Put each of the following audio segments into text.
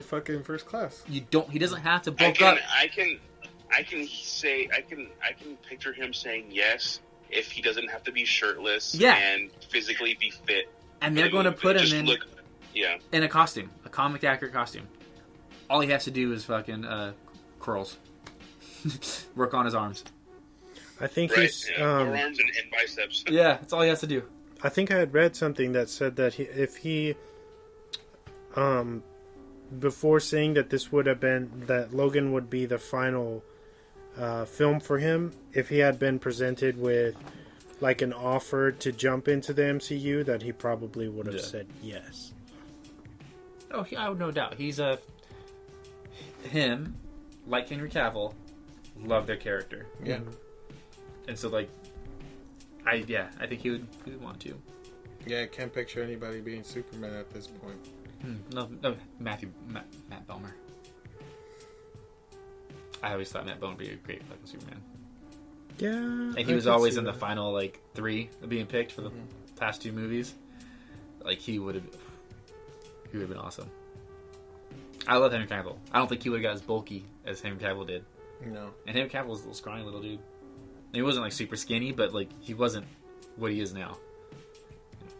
fucking first class. You don't. He doesn't have to bulk up. I can picture him saying yes if he doesn't have to be shirtless and physically be fit. And they're going to put him in a costume, a comic accurate costume. All he has to do is fucking curls, work on his arms. I think he's arms and biceps. Yeah, that's all he has to do. I think I had read something that said that if he, before saying that this would have been that Logan would be the final film for him, if he had been presented with like an offer to jump into the MCU, that he probably would have said yes. Oh, I have no doubt. He's him, like Henry Cavill, love their character. Yeah. And so, like, I think he would want to. Yeah, I can't picture anybody being Superman at this point. No, Matt Bomer. I always thought Matt Bomer would be a great fucking Superman. Yeah. And he was always in the final, like, 3 of being picked for the past 2 movies. Like, he would have been awesome. I love Henry Cavill. I don't think he would have got as bulky as Henry Cavill did. No. And Henry Cavill was a little scrawny little dude. He wasn't like super skinny, but like he wasn't what he is now.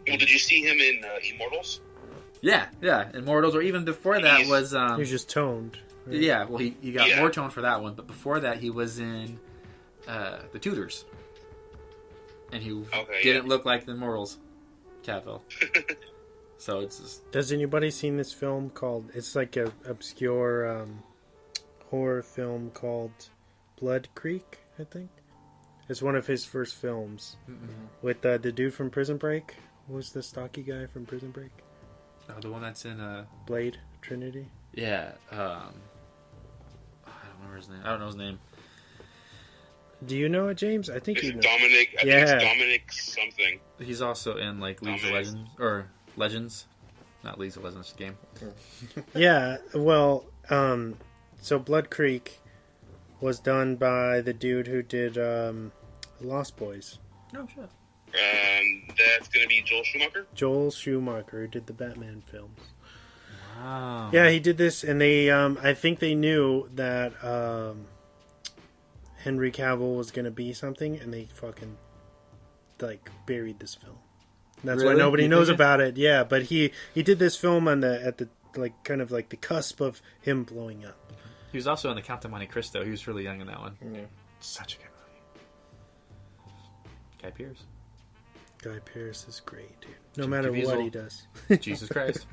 Well, did you see him in Immortals? Yeah, Immortals, or even before that he was just toned. Right? Yeah, well he got more toned for that one, but before that he was in The Tudors, and he didn't look like the Immortals Cavill. So it's just... Has anybody seen this film called? It's like a obscure horror film called Blood Creek, I think. It's one of his first films with the dude from Prison Break. What was the stocky guy from Prison Break? Oh, the one that's in Blade Trinity. Yeah, I don't remember his name. I don't know his name. Do you know it, James? I think you know. Dominic. I think it's Dominic something. He's also in like League of Legends or Legends, not League of Legends game. Yeah, well, so Blood Creek was done by the dude who did Lost Boys. Oh, sure. That's going to be Joel Schumacher? Joel Schumacher, who did the Batman films. Wow. Yeah, he did this, and they, I think they knew that Henry Cavill was going to be something, and they fucking, like, buried this film. That's why nobody knows about it. Yeah, but he did this film at the like kind of like the cusp of him blowing up. He was also in The Count of Monte Cristo. He was really young in that one. Yeah. Such a good movie. Guy Pearce. Guy Pearce is great, dude. No matter what he does. Jesus Christ.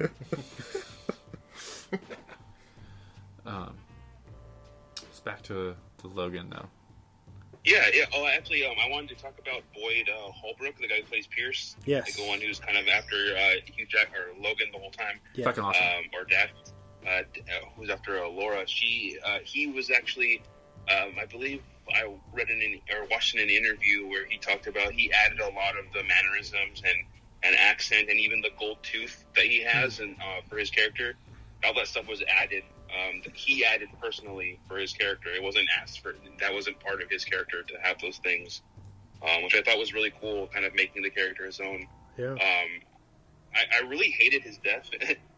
It's back to Logan now. Yeah. Oh, actually, I wanted to talk about Boyd Holbrook, the guy who plays Pierce. Yes. Like the one who's kind of after Hugh Jack or Logan the whole time. Yeah. Fucking awesome. Or Dad, who's after Laura. He was actually, I believe I read or watched in an interview where he talked about he added a lot of the mannerisms and accent and even the gold tooth that he has and for his character. All that stuff was added. He added personally for his character. It wasn't asked for. That wasn't part of his character to have those things, which I thought was really cool. Kind of making the character his own. Yeah. I really hated his death.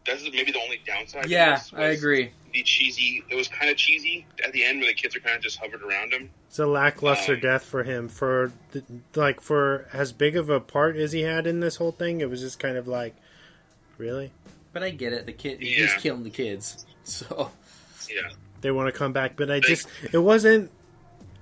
That's maybe the only downside. Yeah, I agree. The cheesy. It was kind of cheesy at the end where the kids are kind of just hovered around him. It's a lackluster death for him. For as big of a part as he had in this whole thing, it was just kind of like, really. But I get it. The kid, he's killing the kids. So, yeah, they want to come back, but it wasn't.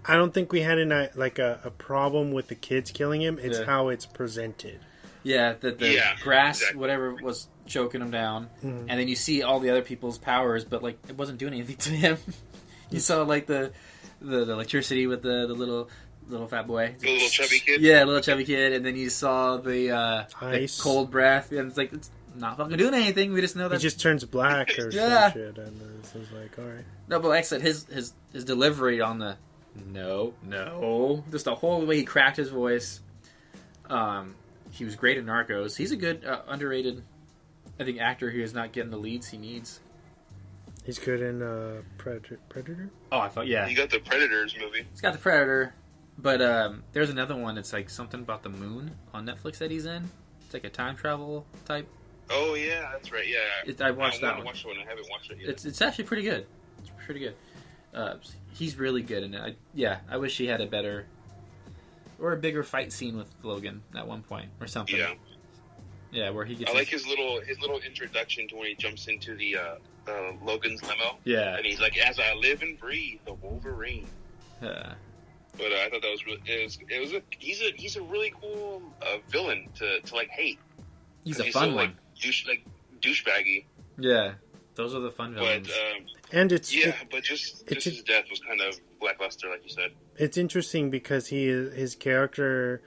I don't think we had a problem with the kids killing him. It's how it's presented. Yeah, the grass, whatever was choking him down, and then you see all the other people's powers, but like it wasn't doing anything to him. You saw like the electricity with the little fat boy, the little chubby kid. Yeah, little chubby kid, and then you saw the cold breath, and it's like it's not fucking doing anything. We just know that he just turns black or some shit, and it's like, all right. No, but like I said, his delivery on the no, just the whole way he cracked his voice. He was great in Narcos. He's a good underrated, I think, actor who is not getting the leads he needs. He's good in Predator. Oh, I thought He got the Predators movie. He's got the Predator, but there's another one that's like something about the moon on Netflix that he's in. It's like a time travel type Oh yeah, that's right. Yeah, I watched that I one. watched one. I haven't watched it yet. It's actually pretty good. It's pretty good. He's really good in it. I wish he had a better or a bigger fight scene with Logan at one point or something. Yeah. Yeah, where he gets. I like his little introduction to when he jumps into the Logan's limo. Yeah. And he's like, "As I live and breathe, the Wolverine." Yeah. But I thought that was really, he's a really cool villain to like hate. He's a He's fun so, one. Douchebaggy. Yeah, those are the fun villains. But And it's but just his death was kind of lackluster, like you said. it's interesting because his character,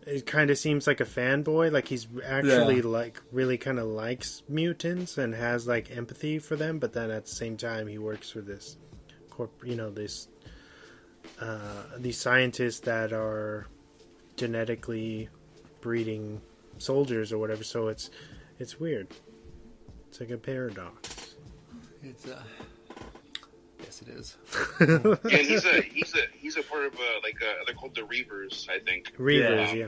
it kind of seems like a fanboy. Like he's actually like really kind of likes mutants and has like empathy for them, but then at the same time he works for this these scientists that are genetically breeding soldiers or whatever. So it's weird. It's like a paradox. It's yes, it is. Yeah, he's a part of they're called the Reavers, I think. Reavers, yeah.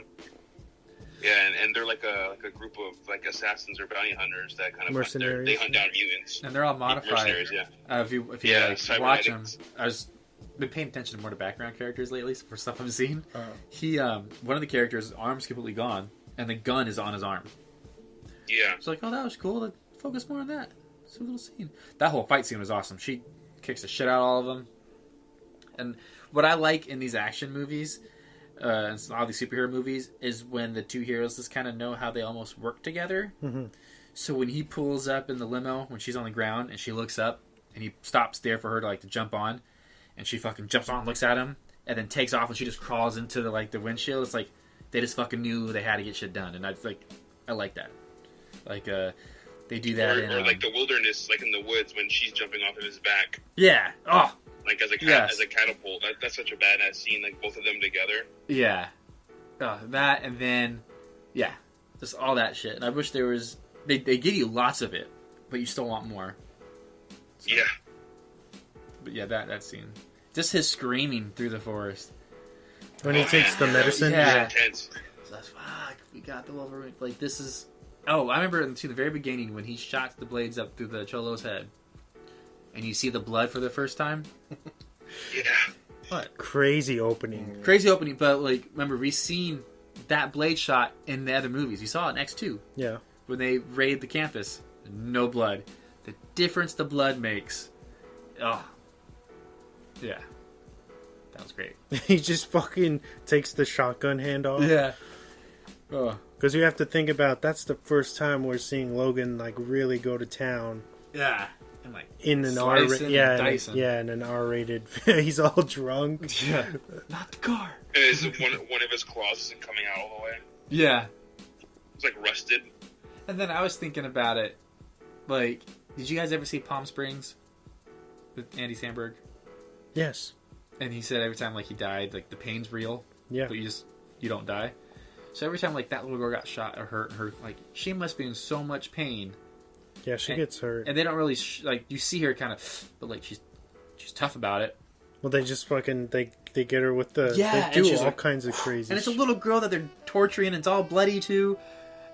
Yeah, and they're like a group of like assassins or bounty hunters that kind of mercenaries. they hunt down mutants. And they're all modified. Mercenaries, yeah. If you Yeah, watch them, cybernetics. been paying attention more to background characters lately for stuff I've seen. He one of the characters' arm's completely gone, and the gun is on his arm. Yeah. It's like, oh, that was cool. Let's focus more on that. It's a little scene. That whole fight scene was awesome. She kicks the shit out of all of them. And what I like in these action movies, and all these superhero movies, is when the two heroes just kind of know how they almost work together. Mm-hmm. So when he pulls up in the limo, when she's on the ground, and she looks up, and he stops there for her to jump on, and she fucking jumps on, looks at him, and then takes off, and she just crawls into the windshield. It's like they just fucking knew they had to get shit done, and I like that. Like they do that or like the wilderness, like in the woods when she's jumping off of his back. Yeah. Oh. Like as a catapult. That's such a badass scene. Like both of them together. Yeah. That and then, yeah, just all that shit. And I wish there was. They give you lots of it, but you still want more. So, yeah. But yeah, that scene, just his screaming through the forest When he takes the medicine. Yeah. Intense. So that's fuck. We got the Wolverine. Like this is. Oh, I remember to the very beginning when he shot the blades up through the Cholo's head, and you see the blood for the first time. Yeah. What? Crazy opening. Crazy opening, but like remember we seen that blade shot in the other movies. You saw it in X2 Yeah. when they raid the campus. No blood. The difference the blood makes. Oh. Yeah. That was great. He just fucking takes the shotgun hand off. Yeah. Oh. Because you have to think about, that's the first time we're seeing Logan like really go to town. Yeah. And like In an slicing and dicing. in an R-rated. He's all drunk. Yeah. Not the car. And is one of his claws isn't coming out all the way. Yeah. It's like rusted. And then I was thinking about it. Like, did you guys ever see Palm Springs with Andy Samberg? Yes. And he said every time like he died, like the pain's real. Yeah. But you don't die. So every time like that little girl got shot or hurt, like she must be in so much pain. Yeah, she gets hurt. And they don't really like you see her kind of, but like she's tough about it. Well, they just fucking they get her with the Yeah, they and do she's all like- kinds of crazy. And it's a little girl that they're torturing, and it's all bloody too.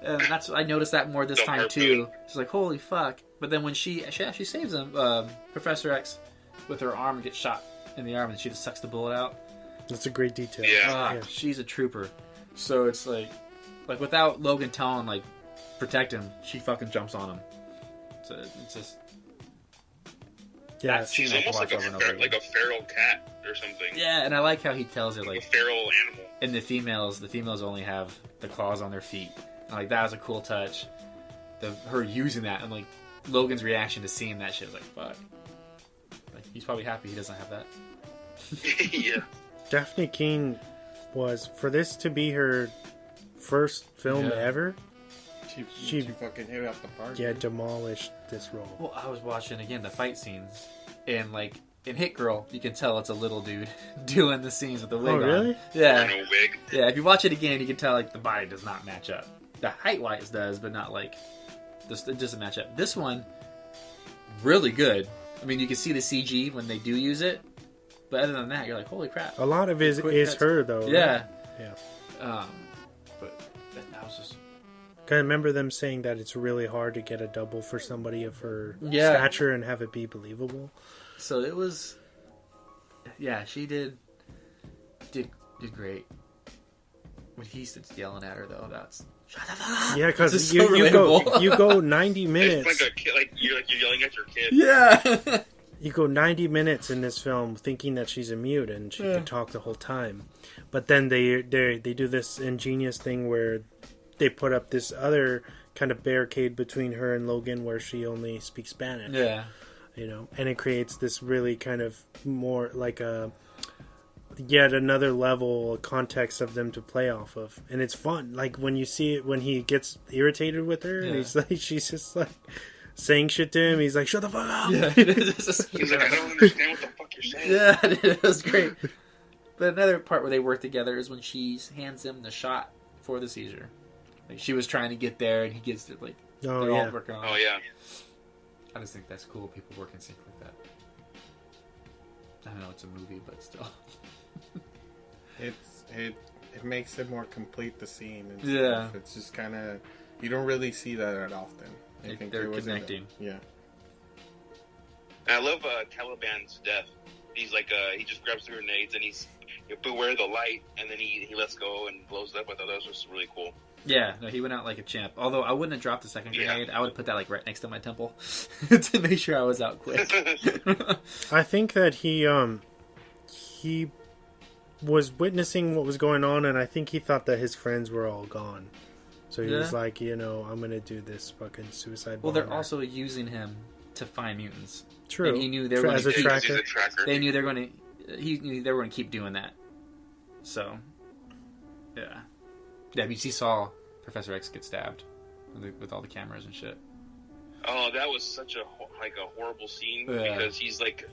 That's I noticed that more this The time harpoon. too. She's like, holy fuck! But then when she actually saves him, Professor X with her arm gets shot in the arm, and she just sucks the bullet out. That's a great detail. Yeah. Yeah. She's a trooper. So it's like without Logan telling like protect him, she fucking jumps on him. So it's just Yeah. That's- She's Seen that almost like over and over again. like a feral cat or something. yeah, and I like how he tells her Like a like feral animal. and the females only have the claws on their feet. And like that was a cool touch. Her using that and like Logan's reaction to seeing that shit was like fuck. Like he's probably happy he doesn't have that. Yeah. Daphne Keane was, for this to be her first film Yeah. ever, She fucking hit it out the park. yeah, demolished this role. Well, I was watching again the fight scenes, and like in Hit Girl, you can tell it's a little dude doing the scenes with the wig Oh, really? on. Yeah, Wearing a wig. yeah. If you watch it again, you can tell like the body does not match up. The height-wise does, but not like it doesn't match up. This one, really good. I mean, you can see the CG when they do use it, but other than that, you're like, holy crap. A lot of it Quick is cuts. her though. right? Yeah. Yeah. But that was just I remember them saying that it's really hard to get a double for somebody of her Yeah. stature and have it be believable. So it was, yeah, she did great. When he's yelling at her though, that's shut the fuck up. Yeah, because This is you, so you go 90 It's minutes. like a kid, like you're yelling at your kid. Yeah. You go 90 minutes in this film thinking that she's a mute and she can talk the whole time. But then they do this ingenious thing where they put up this other kind of barricade between her and Logan where she only speaks Spanish. Yeah. You know, and it creates this really kind of more like a yet another level of context of them to play off of. And it's fun. Like when you see it, when he gets irritated with her and he's like, she's just like saying shit to him. He's like, shut the fuck up. Yeah. He's like, I don't understand what the fuck you're saying. Yeah, it was great. But another part where they work together is when she hands him the shot for the seizure. Like she was trying to get there, and he gets it. Like Oh, they're yeah. all working on. Oh it. yeah. I just think that's cool. People work in sync like that. I know it's a movie, but still. It makes it more complete, the scene. And Yeah. stuff. It's just kind of, you don't really see that that often. I think They're there was connecting. Yeah. And I love Caliban's death. He's like, he just grabs the grenades and he's beware the light, and then he lets go and blows it up. I thought that was just really cool. Yeah, no, he went out like a champ. Although I wouldn't have dropped the second Yeah. grenade. I would have put that like right next to my temple to make sure I was out quick. I think that he was witnessing what was going on, and I think he thought that his friends were all gone. So he was Yeah. like, I'm going to do this fucking suicide Well, they're bomber. also using him to find mutants. True. And he knew they were As going a to He's tracker. a tracker. They knew they were going to. He knew they were going to keep doing that. So, yeah. Yeah, because he saw Professor X get stabbed with all the cameras and shit. Oh, that was such a horrible scene Yeah. because he's like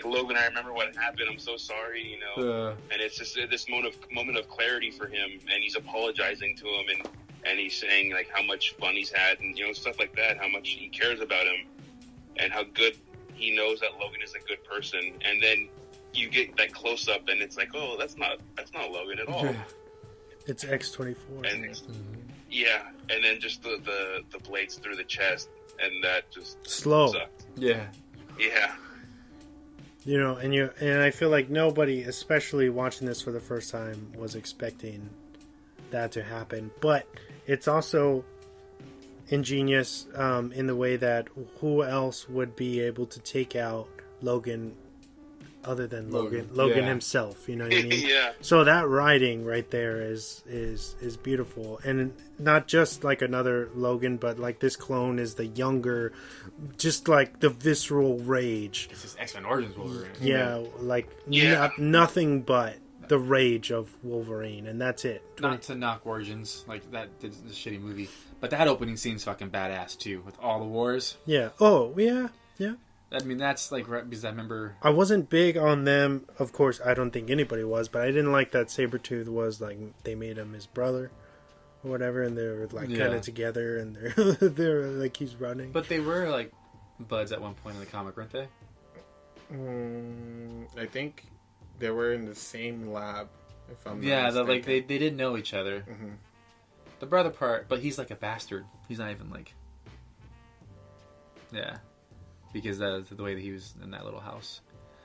Logan. I remember what happened. I'm so sorry, And it's just this moment of clarity for him, and he's apologizing to him, and he's saying like how much fun he's had, and stuff like that. How much he cares about him, and how good he knows that Logan is a good person. And then you get that close up, and it's like, oh, that's not Logan at all. It's X-24. And yeah, and then just the blades through the chest, and that just Slow. sucked. Yeah. Yeah. And I feel like nobody, especially watching this for the first time, was expecting that to happen. But it's also ingenious in the way that who else would be able to take out Logan other than Logan Yeah. himself, you know what I mean? Yeah. So that writing right there is beautiful, and not just like another Logan, but like this clone is the younger, just like the visceral rage. It's just X-Men Origins Wolverine. Yeah, like Yeah. nothing but the rage of Wolverine, and that's it. Not to knock Origins, like that is a shitty movie, but that opening scene's fucking badass too, with all the wars. Yeah. Oh, yeah. Yeah. I mean, that's like because I remember. I wasn't big on them. Of course, I don't think anybody was, but I didn't like that Sabretooth was like they made him his brother or whatever, and they were like kind of together, and they're like he's running. But they were like buds at one point in the comic, weren't they? I think they were in the same lab. If I'm not Yeah, mistaken. they didn't know each other. Mhm. The brother part, but he's like a bastard. He's not even like. Yeah, because that's the way that he was in that little house.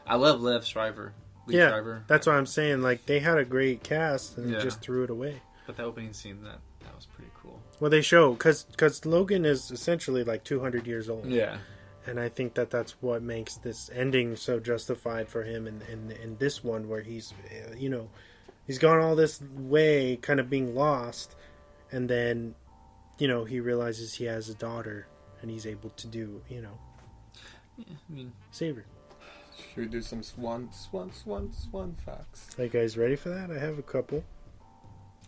I love Lev Shriver. Lee Yeah, Shriver. that's what I'm saying. Like they had a great cast, and Yeah. just threw it away. But the opening scene that was pretty cool. Well, they show because Logan is essentially like 200 years old. Yeah. And I think that that's what makes this ending so justified for him in this one, where he's, he's gone all this way, kind of being lost, and then, he realizes he has a daughter, and he's able to do, Yeah, I mean, save her. Should we do some swan facts? Are you guys ready for that? I have a couple.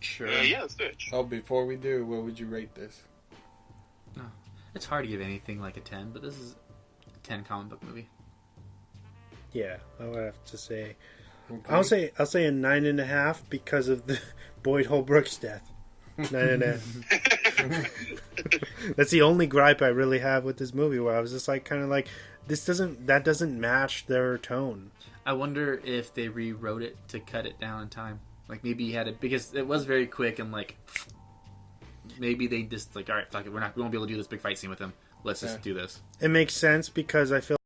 sure. Yeah, let's do it. Oh, before we do, what would you rate this? It's hard to give anything like a 10, but this is a 10 comic book movie. Yeah, I would have to say. Okay. I'll say a 9.5 because of the Boyd Holbrook's death. 9.5. That's the only gripe I really have with this movie, where I was just like, kind of like, that doesn't match their tone. I wonder if they rewrote it to cut it down in time. Like maybe he had it because it was very quick and like maybe they just like, all right, fuck it, we won't be able to do this big fight scene with him. Let's just do this. It makes sense because I feel